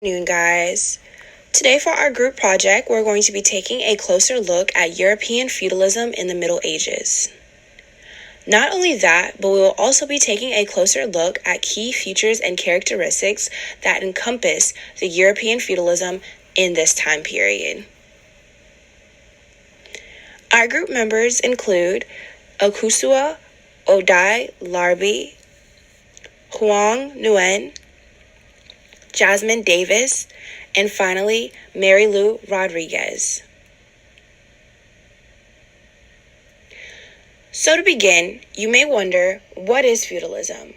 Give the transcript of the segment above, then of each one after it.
Noon, guys. Today, for our group project, we're going to be taking a closer look at European feudalism in the Middle Ages. Not only that, but we will also be taking a closer look at key features and characteristics that encompass the European feudalism in this time period. Our group members include Okusua Odai Larbi, Huang Nguyen, Jasmine Davis, and finally, Mary Lou Rodriguez. So to begin, you may wonder, what is feudalism?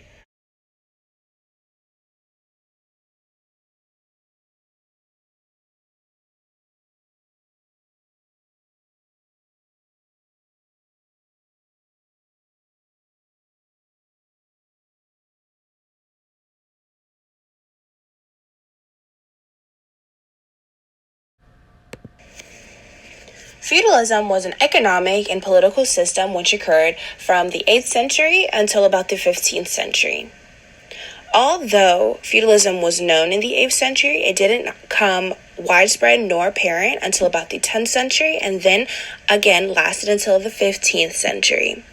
Feudalism was an economic and political system which occurred from the 8th century until about the 15th century. Although feudalism was known in the 8th century, it didn't come widespread nor apparent until about the 10th century, and then again lasted until the 15th century.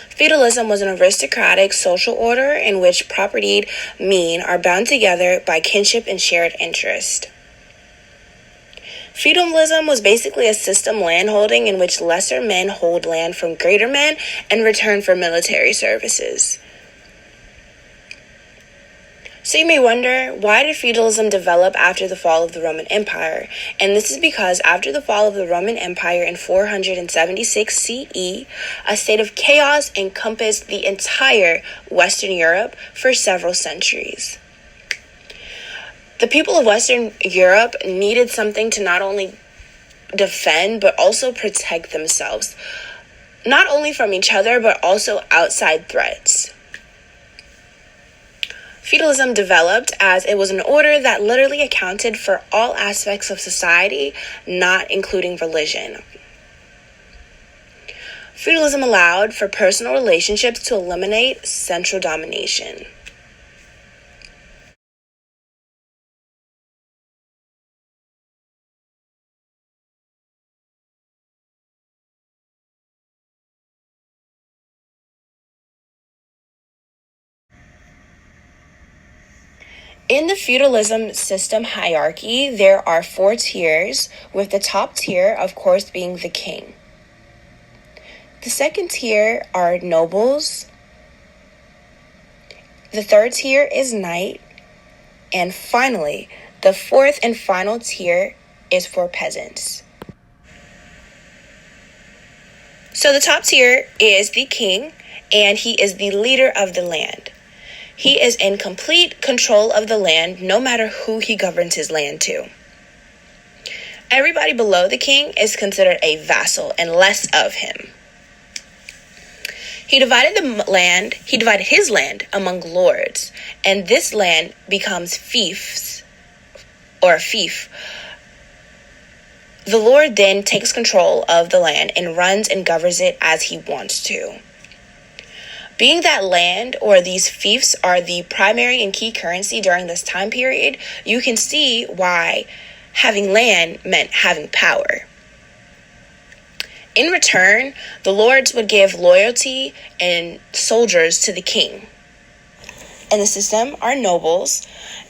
Feudalism was an aristocratic social order in which propertied men are bound together by kinship and shared interest. Feudalism was basically a system landholding in which lesser men hold land from greater men in return for military services. So you may wonder, why did feudalism develop after the fall of the Roman Empire? And this is because after the fall of the Roman Empire in 476 CE, a state of chaos encompassed the entire Western Europe for several centuries. The people of Western Europe needed something to not only defend, but also protect themselves, not only from each other, but also outside threats. Feudalism developed as it was an order that literally accounted for all aspects of society, not including religion. Feudalism allowed for personal relationships to eliminate central domination. In the feudalism system hierarchy, there are 4 tiers, with the top tier, of course, being the king. The second tier are nobles. The third tier is knight. And finally, the fourth and final tier is for peasants. So the top tier is the king, and he is the leader of the land. He is in complete control of the land, no matter who he governs his land to. Everybody below the king is considered a vassal and less of him. He divided his land among lords, and this land becomes fiefs, or a fief. The lord then takes control of the land and runs and governs it as he wants to. Being that land or these fiefs are the primary and key currency during this time period, you can see why having land meant having power. In return, the lords would give loyalty and soldiers to the king. In the system are nobles,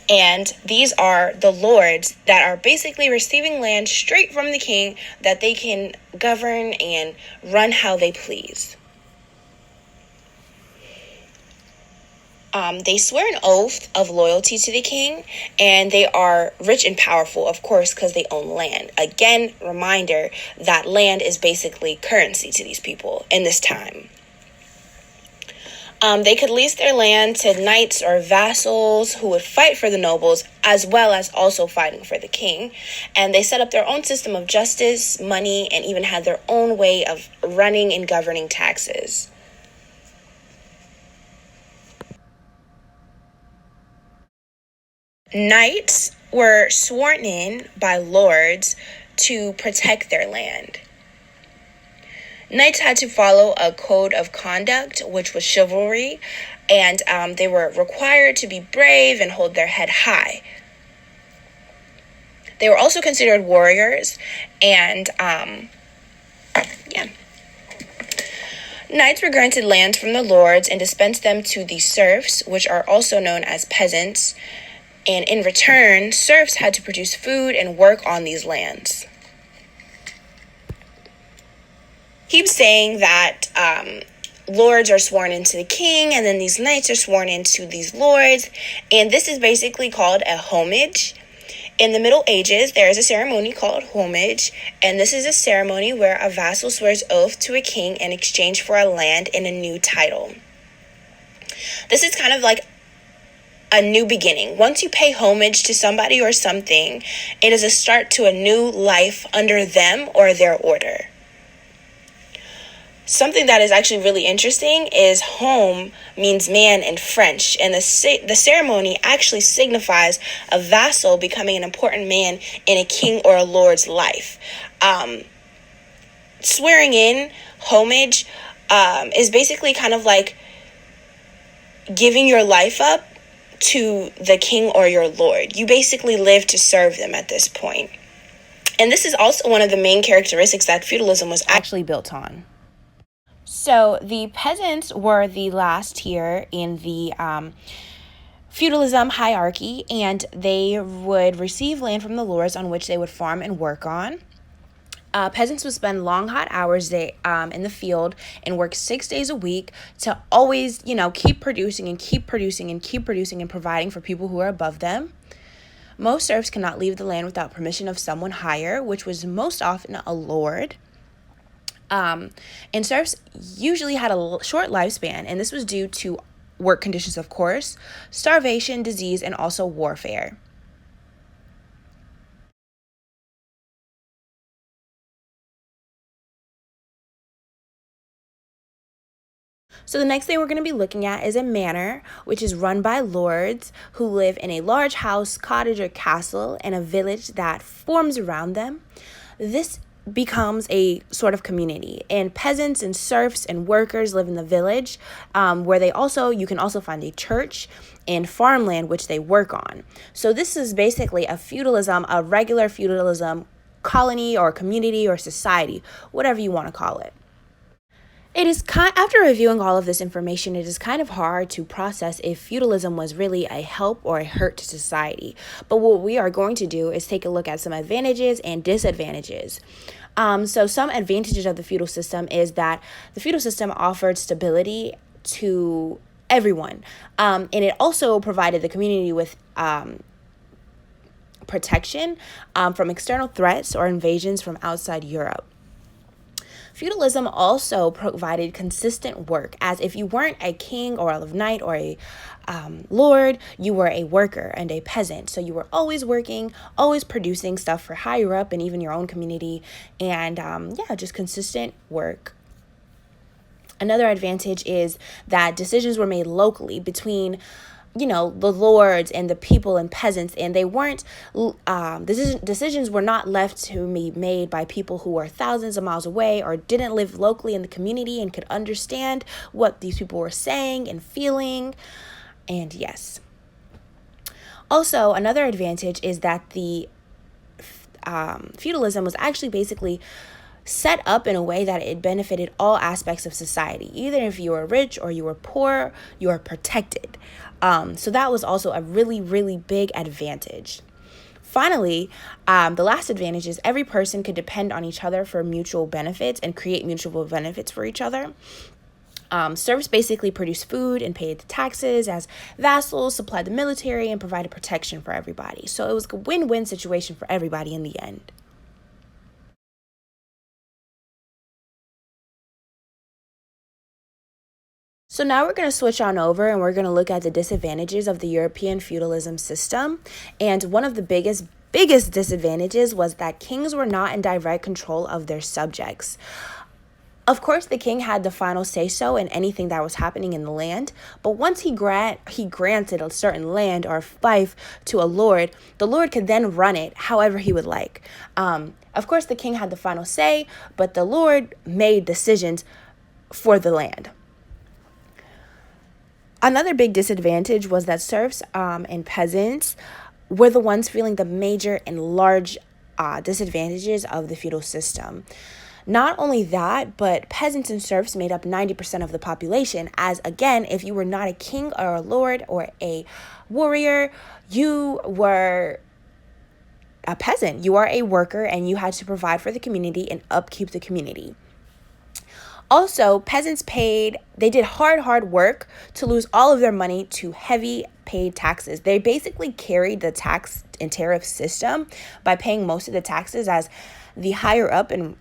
and these are the lords that are basically receiving land straight from the king that they can govern and run how they please. They swear an oath of loyalty to the king, and they are rich and powerful, of course, because they own land. Again, reminder that land is basically currency to these people in this time. They could lease their land to knights or vassals who would fight for the nobles, as well as also fighting for the king. And they set up their own system of justice, money, and even had their own way of running and governing taxes. Knights were sworn in by lords to protect their land. Knights had to follow a code of conduct, which was chivalry, and they were required to be brave and hold their head high. They were also considered warriors, and yeah. Knights were granted lands from the lords and dispensed them to the serfs, which are also known as peasants. And in return, serfs had to produce food and work on these lands. Keeps saying that lords are sworn into the king, and then these knights are sworn into these lords, and this is basically called a homage. In the Middle Ages, there is a ceremony called homage, and this is a ceremony where a vassal swears oath to a king in exchange for a land and a new title. This is kind of like a new beginning. Once you pay homage to somebody or something, it is a start to a new life under them or their order. Something that is actually really interesting is home means man in French, and the ceremony actually signifies a vassal becoming an important man in a king or a lord's life. Swearing in, homage, is basically kind of like giving your life up to the king or your lord. You basically live to serve them at this point. And this is also one of the main characteristics that feudalism was actually built on. So the peasants were the last tier in the feudalism hierarchy, and they would receive land from the lords on which they would farm and work on. Peasants would spend long, hot hours in the field and work 6 days a week to always, keep producing and keep producing and keep producing and providing for people who are above them. Most serfs cannot leave the land without permission of someone higher, which was most often a lord. And serfs usually had a short lifespan, and this was due to work conditions, of course, starvation, disease, and also warfare. So the next thing we're going to be looking at is a manor, which is run by lords who live in a large house, cottage, or castle in a village that forms around them. This becomes a sort of community, and peasants and serfs and workers live in the village, where you can also find a church and farmland which they work on. So this is basically a regular feudalism colony or community or society, whatever you want to call it. After reviewing all of this information, it is kind of hard to process if feudalism was really a help or a hurt to society. But what we are going to do is take a look at some advantages and disadvantages. So some advantages of the feudal system is that the feudal system offered stability to everyone. And it also provided the community with protection from external threats or invasions from outside Europe. Feudalism also provided consistent work, as if you weren't a king or a knight or a lord, you were a worker and a peasant. So you were always working, always producing stuff for higher up and even your own community, and just consistent work. Another advantage is that decisions were made locally between the lords and the people and peasants, and they weren't decisions were not left to be made by people who were thousands of miles away or didn't live locally in the community and could understand what these people were saying and feeling. And yes, also another advantage is that the feudalism was actually basically set up in a way that it benefited all aspects of society. Either if you were rich or you were poor, you are protected. So that was also a really, really big advantage. Finally, the last advantage is every person could depend on each other for mutual benefits and create mutual benefits for each other. Serfs basically produced food and paid the taxes, as vassals supplied the military and provided protection for everybody. So it was a win-win situation for everybody in the end. So now we're going to switch on over and we're going to look at the disadvantages of the European feudalism system. And one of the biggest disadvantages was that kings were not in direct control of their subjects. Of course, the king had the final say-so in anything that was happening in the land, but once he granted a certain land or fief to a lord, the lord could then run it however he would like. Of course, the king had the final say, but the lord made decisions for the land. Another big disadvantage was that serfs and peasants were the ones feeling the major and large disadvantages of the feudal system. Not only that, but peasants and serfs made up 90% of the population, as again, if you were not a king or a lord or a warrior, you were a peasant. You are a worker, and you had to provide for the community and upkeep the community. Also, peasants they did hard work to lose all of their money to heavy paid taxes. They basically carried the tax and tariff system by paying most of the taxes, as the higher up and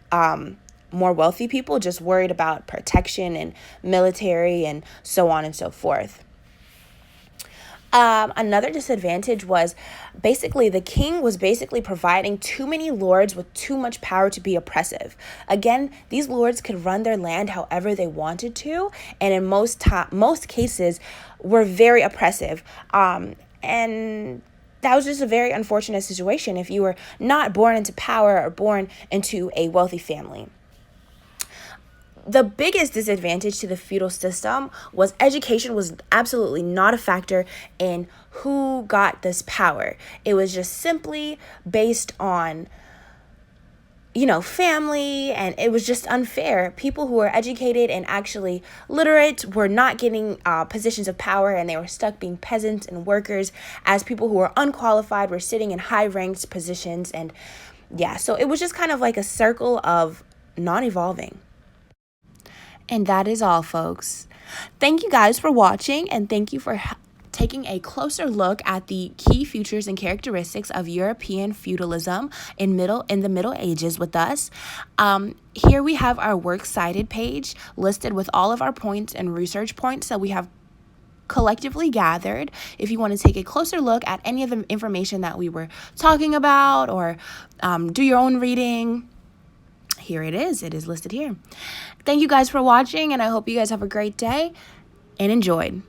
more wealthy people just worried about protection and military and so on and so forth. Another disadvantage was basically the king was basically providing too many lords with too much power to be oppressive. Again, these lords could run their land however they wanted to, and in most cases were very oppressive. And that was just a very unfortunate situation if you were not born into power or born into a wealthy family. The biggest disadvantage to the feudal system was education was absolutely not a factor in who got this power. It was just simply based on, family, and it was just unfair. People who were educated and actually literate were not getting positions of power, and they were stuck being peasants and workers, as people who were unqualified were sitting in high-ranked positions. And yeah, so it was just kind of like a circle of non-evolving. And that is all, folks. Thank you guys for watching, and thank you for taking a closer look at the key features and characteristics of European feudalism in the Middle Ages with us. Here we have our works cited page listed with all of our points and research points that we have collectively gathered. If you want to take a closer look at any of the information that we were talking about, or do your own reading, here it is. It is listed here. Thank you guys for watching, and I hope you guys have a great day and enjoyed.